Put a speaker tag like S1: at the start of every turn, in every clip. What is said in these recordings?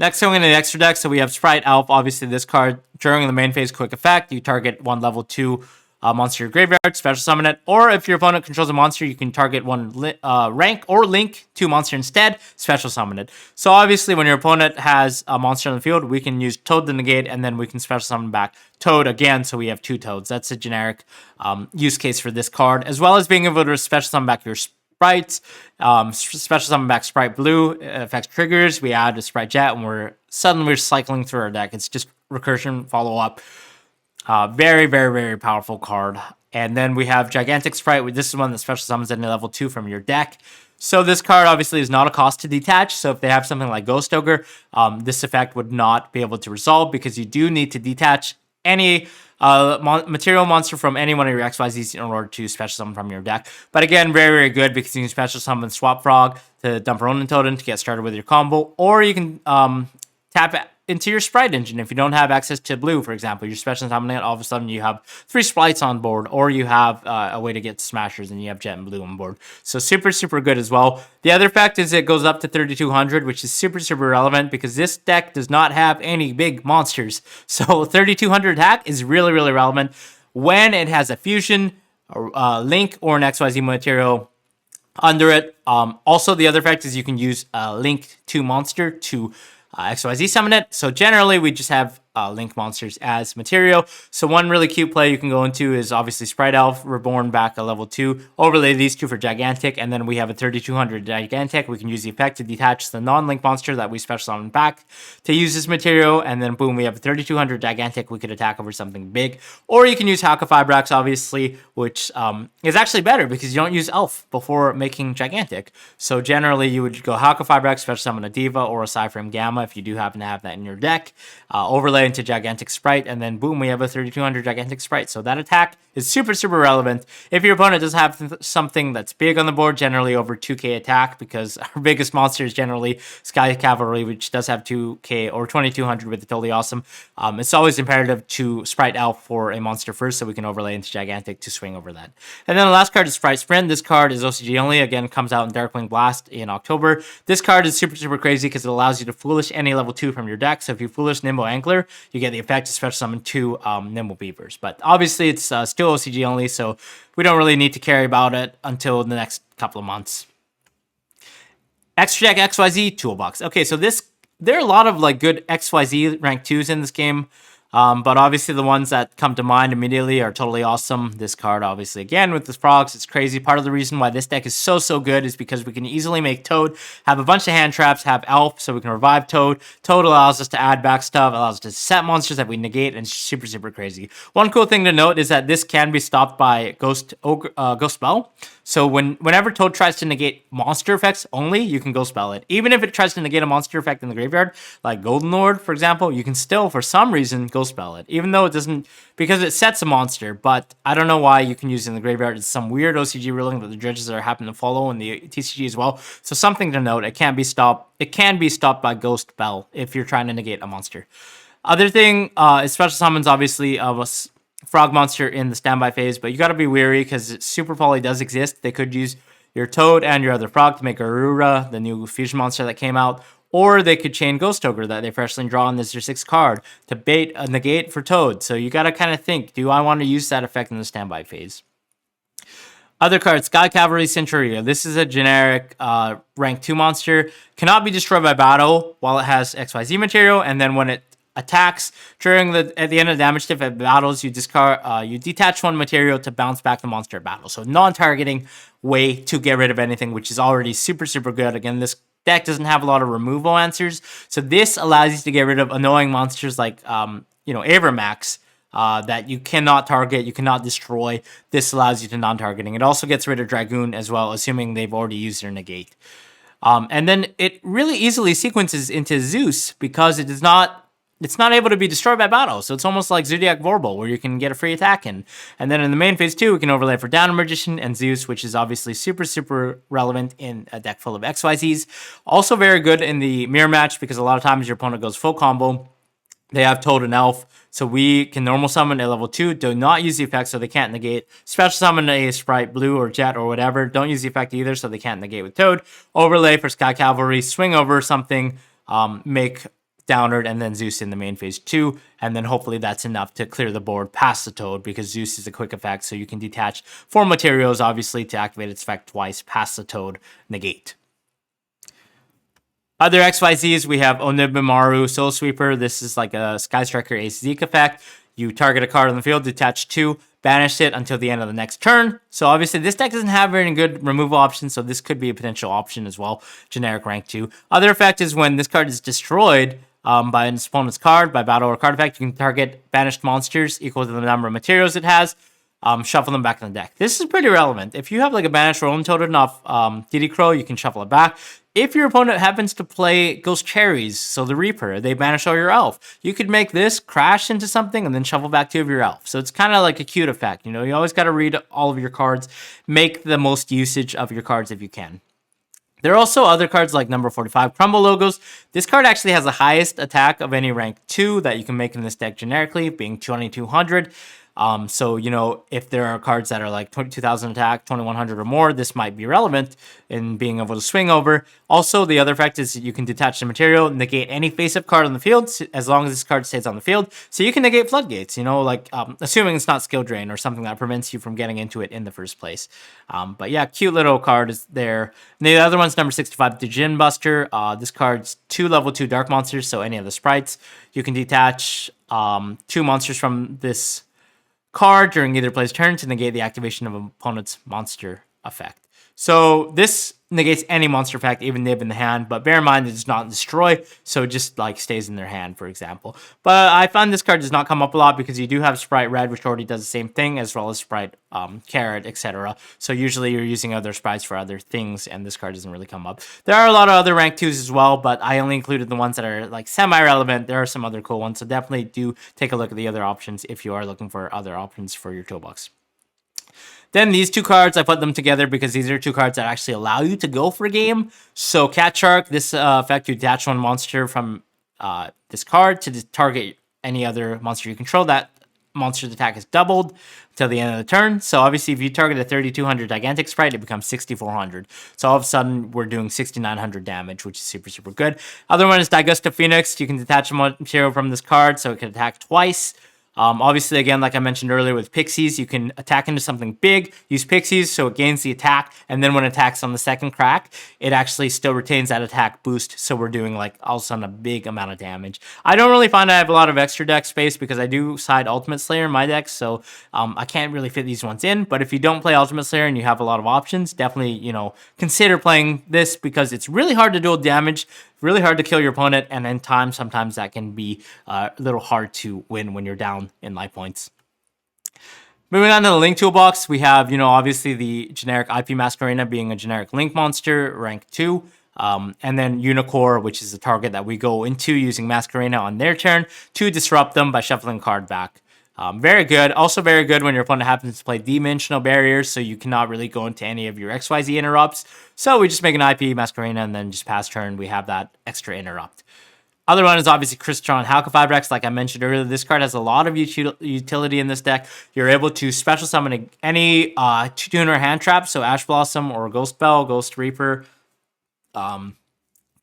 S1: Next, going into the extra deck, so we have Sprite, Elf. Obviously, this card, during the main phase quick effect, you target one level 2 monster in your graveyard, special summon it. Or if your opponent controls a monster, you can target one rank or link 2 monster instead, special summon it. So obviously, when your opponent has a monster on the field, we can use Toad to negate, and then we can special summon back Toad again, so we have 2 Toads. That's a generic use case for this card, as well as being able to special summon back your Sprights, special summon back Sprite Blue, affects triggers. We add a Sprite Jet, and we're cycling through our deck. It's just recursion follow up. Very, very, very powerful card. And then we have Gigantic Sprite. This is one that special summons any level 2 from your deck. So this card obviously is not a cost to detach. So if they have something like Ghost Ogre, this effect would not be able to resolve because you do need to detach any material monster from any one of your XYZs in order to special summon from your deck. But again, very, very good because you can special summon Swap Frog to dump Ronin Totem to get started with your combo, or you can tap into your Sprite engine. If you don't have access to blue, for example, you're special summoning it, all of a sudden you have 3 Sprights on board, or you have a way to get Smashers and you have Jet and Blue on board. So super, super good as well. The other fact is it goes up to 3200, which is super, super relevant because this deck does not have any big monsters. So 3200 attack is really, really relevant when it has a fusion, link, or an XYZ material under it. Also, the other fact is you can use link 2 monster to XYZ summon it. So generally, we just have link monsters as material. So one really cute play you can go into is obviously Sprite Elf, Reborn back a level 2, overlay these 2 for Gigantic, and then we have a 3200 Gigantic. We can use the effect to detach the non-link monster that we special summon back to use this material, and then boom, we have a 3200 Gigantic we could attack over something big. Or you can use Halp, obviously, which is actually better because you don't use Elf before making Gigantic. So generally, you would go Halp, special summon a Diva or a Cyframe Gamma if you do happen to have that in your deck. Overlay into Gigantic Sprite, and then boom, we have a 3200 Gigantic Sprite. So that attack is super, super relevant. If your opponent does have something that's big on the board, generally over 2k attack, because our biggest monster is generally Sky Cavalry, which does have 2k or 2200 with the totally awesome. It's always imperative to Sprite Elf for a monster first, so we can overlay into Gigantic to swing over that. And then the last card is Sprite Sprint. This card is OCG only. Again, comes out in Darkwing Blast in October. This card is super, super crazy because it allows you to Foolish any level 2 from your deck. So if you Foolish Nimble Angler, you get the effect to special summon 2 Nimble Beavers. But obviously, it's still OCG only, so we don't really need to care about it until the next couple of months. Extra Deck XYZ Toolbox. Okay, so there are a lot of like good XYZ rank 2s in this game. But obviously the ones that come to mind immediately are totally awesome. This card, obviously, again, with the frogs, it's crazy. Part of the reason why this deck is so, so good is because we can easily make Toad, have a bunch of hand traps, have Elf, so we can revive Toad. Toad allows us to add back stuff, allows us to set monsters that we negate, and it's super, super crazy. One cool thing to note is that this can be stopped by Ghost Spell. So whenever Toad tries to negate monster effects only, you can Ghost Spell it. Even if it tries to negate a monster effect in the graveyard, like Golden Lord, for example, you can still, for some reason, Ghost Spell it. Even though it doesn't, because it sets a monster, but I don't know why you can use it in the graveyard. It's some weird OCG ruling that the judges are happen to follow in the TCG as well. So something to note, it can be stopped. It can be stopped by Ghost Spell if you're trying to negate a monster. Other thing is special summons, obviously, of a frog monster in the standby phase, but you got to be wary because Super Poly does exist. They could use your Toad and your other frog to make Aurora, the new fusion monster that came out, or they could chain Ghost Ogre that they freshly drawn as your 6th card to bait a negate for Toad. So you got to kind of think, do I want to use that effect in the standby phase? Other cards, Sky Cavalry Centuria. This is a generic rank 2 monster. Cannot be destroyed by battle while it has XYZ material, and then when it attacks at the end of the damage step at battles, you detach 1 material to bounce back the monster at battle. So non-targeting way to get rid of anything, which is already super, super good. Again, this deck doesn't have a lot of removal answers, so this allows you to get rid of annoying monsters like Avermax that you cannot target, you cannot destroy. This allows you to non-targeting. It also gets rid of Dragoon as well, assuming they've already used their negate. And then it really easily sequences into Zeus because it's not able to be destroyed by battle. So it's almost like Zodiac Vorpal, where you can get a free attack in. And then in the main phase 2, we can overlay for Downer Magician and Zeus, which is obviously super, super relevant in a deck full of XYZs. Also very good in the mirror match because a lot of times your opponent goes full combo. They have Toad and Elf, so we can normal summon a level 2. Do not use the effect, so they can't negate. Special summon a Sprite Blue or Jet or whatever. Don't use the effect either, so they can't negate with Toad. Overlay for Sky Cavalry. Swing over something. Make Downward, and then Zeus in the main phase 2, and then hopefully that's enough to clear the board past the Toad, because Zeus is a quick effect, so you can detach 4 materials, obviously, to activate its effect twice past the Toad negate. Other XYZs, we have Onibimaru Soul Sweeper. This is like a Sky Striker Ace Zeke effect. You target a card on the field, detach 2, banish it until the end of the next turn. So obviously this deck doesn't have very good removal options, so this could be a potential option as well. Generic rank 2. Other effect is when this card is destroyed by an opponent's card, by battle or card effect, you can target banished monsters equal to the number of materials it has. Shuffle them back in the deck. This is pretty relevant. If you have like a banished Rolling Totem off Diddy Crow, you can shuffle it back. If your opponent happens to play Ghost Cherries, so the Reaper, they banish all your elf. You could make this crash into something and then shuffle back 2 of your elf. So it's kind of like a cute effect. You know, you always got to read all of your cards. Make the most usage of your cards if you can. There are also other cards like number 45, Crumble Logos. This card actually has the highest attack of any rank 2 that you can make in this deck generically, being 2200. So, you know, if there are cards that are like 22,000 attack, 2100 or more, this might be relevant in being able to swing over. Also, the other effect is you can detach the material, negate any face-up card on the field as long as this card stays on the field. So you can negate floodgates, you know, like assuming it's not skill drain or something that prevents you from getting into it in the first place. But yeah, cute little card is there. And the other one's number 65, the Djinn Buster. This card's 2 level 2 dark monsters, so any of the sprites. You can detach 2 monsters from this card during either player's turn to negate the activation of an opponent's monster effect. So this negates any monster effect, even nib in the hand, but bear in mind it does not destroy, so it just like stays in their hand, for example. But I find this card does not come up a lot because you do have Sprite Red, which already does the same thing, as well as Sprite Carrot, etc. So usually you're using other sprites for other things, and this card doesn't really come up. There are a lot of other rank 2s as well, but I only included the ones that are like semi-relevant. There are some other cool ones, so definitely do take a look at the other options if you are looking for other options for your toolbox. Then these 2 cards, I put them together because these are 2 cards that actually allow you to go for a game. So Cat Shark, this effect, you detach 1 monster from this card to target any other monster you control. That monster's attack is doubled until the end of the turn. So obviously if you target a 3200 gigantic sprite, it becomes 6400. So all of a sudden we're doing 6900 damage, which is super, super good. Other one is Digusta Phoenix. You can detach a material from this card so it can attack twice. Obviously, again, like I mentioned earlier with Pixies, you can attack into something big, use Pixies so it gains the attack, and then when it attacks on the second crack, it actually still retains that attack boost, so we're doing like all of a sudden a big amount of damage. I don't really find I have a lot of extra deck space because I do side Ultimate Slayer in my deck, so I can't really fit these ones in, but if you don't play Ultimate Slayer and you have a lot of options, definitely, you know, consider playing this because it's really hard to deal damage, really hard to kill your opponent, and in time, sometimes that can be a little hard to win when you're down in life points. Moving on to the Link Toolbox, we have, you know, obviously the generic IP Masquerena being a generic Link monster, rank 2, and then Unicorn, which is the target that we go into using Masquerena on their turn to disrupt them by shuffling a card back. Very good. Also very good when your opponent happens to play dimensional barriers, so you cannot really go into any of your XYZ interrupts. So we just make an IP Masquerena and then just pass turn, we have that extra interrupt. Other one is obviously Crystron Halcophyrex. Like I mentioned earlier, this card has a lot of utility in this deck. You're able to special summon any tuner hand trap, so Ash Blossom or Ghost Bell, Ghost Reaper,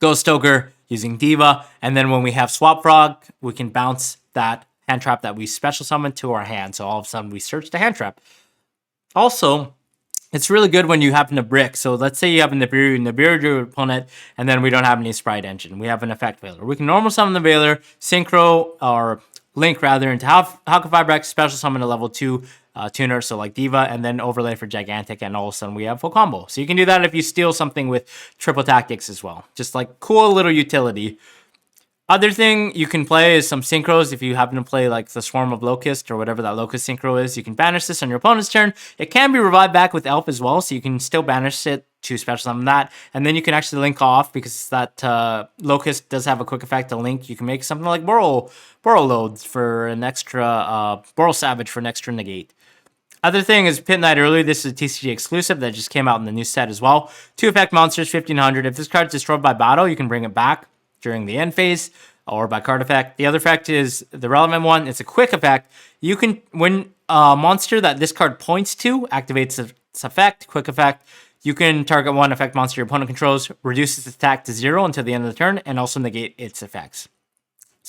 S1: Ghost Ogre using Diva, and then when we have Swap Frog, we can bounce that hand trap that we special summon to our hand. So all of a sudden we search the hand trap. Also, it's really good when you happen to brick. So let's say you have a Nibiru your opponent, and then we don't have any Sprite Engine. We have an Effect Veiler. We can normal summon the Veiler, Synchro, or Link rather, into Halcophyrex, special summon a level 2 tuner, so like Diva, and then overlay for Gigantic, and all of a sudden we have full combo. So you can do that if you steal something with Triple Tactics as well. Just like cool little utility. Other thing you can play is some synchros. If you happen to play like the Swarm of Locust or whatever that Locust synchro is, you can banish this on your opponent's turn. It can be revived back with Elf as well, so you can still banish it to special summon that. And then you can actually link off because that Locust does have a quick effect to link. You can make something like Boral Loads for an extra, Boral Savage for an extra negate. Other thing is Pit Knight earlier. This is a TCG exclusive that just came out in the new set as well. 2 effect monsters, 1500. If this card's destroyed by battle, you can bring it back during the end phase or by card effect. The other effect is the relevant one. It's a quick effect. You can, when a monster that this card points to activates its effect, quick effect, you can target one effect monster your opponent controls, reduces its attack to 0 until the end of the turn, and also negate its effects.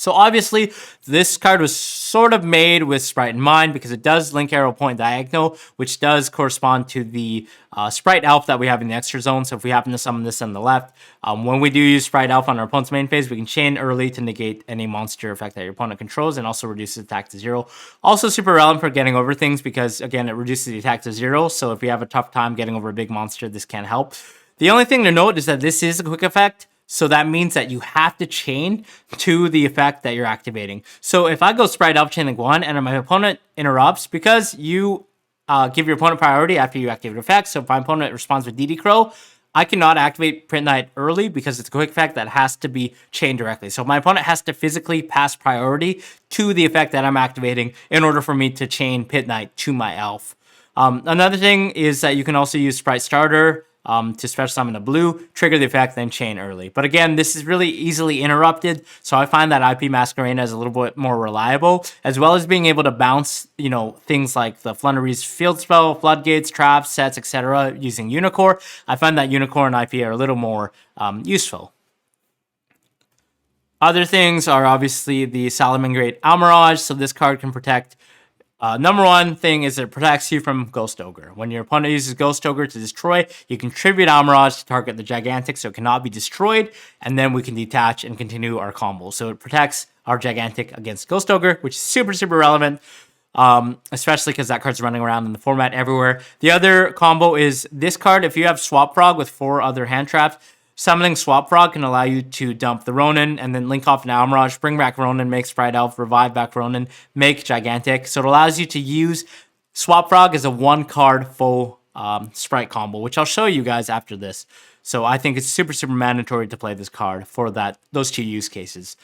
S1: So obviously, this card was sort of made with Sprite in mind because it does link arrow point diagonal, which does correspond to the Sprite Alpha that we have in the extra zone. So if we happen to summon this on the left, when we do use Sprite Alpha on our opponent's main phase, we can chain early to negate any monster effect that your opponent controls and also reduces attack to 0. Also super relevant for getting over things because, again, it reduces the attack to 0. So if we have a tough time getting over a big monster, this can help. The only thing to note is that this is a quick effect. So that means that you have to chain to the effect that you're activating. So if I go Sprite Alpha chain link 1 and my opponent interrupts, because you give your opponent priority after you activate effects. So if my opponent responds with DD Crow, I cannot activate Print Knight early because it's a quick effect that has to be chained directly. So my opponent has to physically pass priority to the effect that I'm activating in order for me to chain Print Knight to my elf. Another thing is that you can also use Sprite Starter to special summon a blue, trigger the effect, then chain early. But again, this is really easily interrupted, so I find that IP Masquerena is a little bit more reliable, as well as being able to bounce, things like the Flunnery's Field Spell, Floodgates, Traps, Sets, etc. using Unicorn. I find that Unicorn IP are a little more useful. Other things are obviously the Salamangreat Almirage, so this card can protect. Number one thing is it protects you from Ghost Ogre. When your opponent uses Ghost Ogre to destroy, you can tribute Almirage to target the Gigantic so it cannot be destroyed, and then we can detach and continue our combo. So it protects our Gigantic against Ghost Ogre, which is super, super relevant, especially because that card's running around in the format everywhere. The other combo is this card. If you have Swap Frog with 4 other hand traps, summoning Swap Frog can allow you to dump the Ronin and then link off an Almirage, bring back Ronin, make Sprite Elf, revive back Ronin, make Gigantic. So it allows you to use Swap Frog as a 1-card full Sprite combo, which I'll show you guys after this. So I think it's super, super mandatory to play this card for those 2 use cases.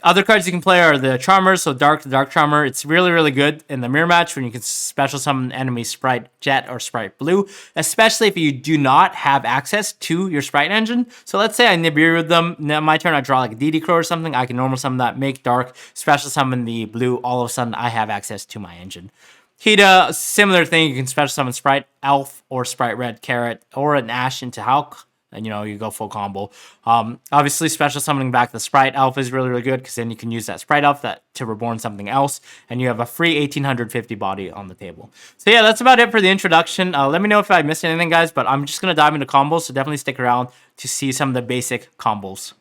S1: Other cards you can play are the Charmers, so the Dark Charmer. It's really, really good in the mirror match when you can special summon enemy Sprite Jet or Sprite Blue, especially if you do not have access to your Sprite engine. So let's say I Nibiru with them, now my turn I draw like a DD Crow or something, I can normal summon that, make Dark, special summon the Blue, all of a sudden I have access to my engine. Hida, similar thing, you can special summon Sprite Elf or Sprite Red Carrot or an Ash into Halp. And you go full combo. Obviously, special summoning back the Sprite Elf is really, really good because then you can use that Sprite Elf to reborn something else, and you have a free 1850 body on the table. So yeah, that's about it for the introduction. Let me know if I missed anything, guys, but I'm just going to dive into combos, so definitely stick around to see some of the basic combos.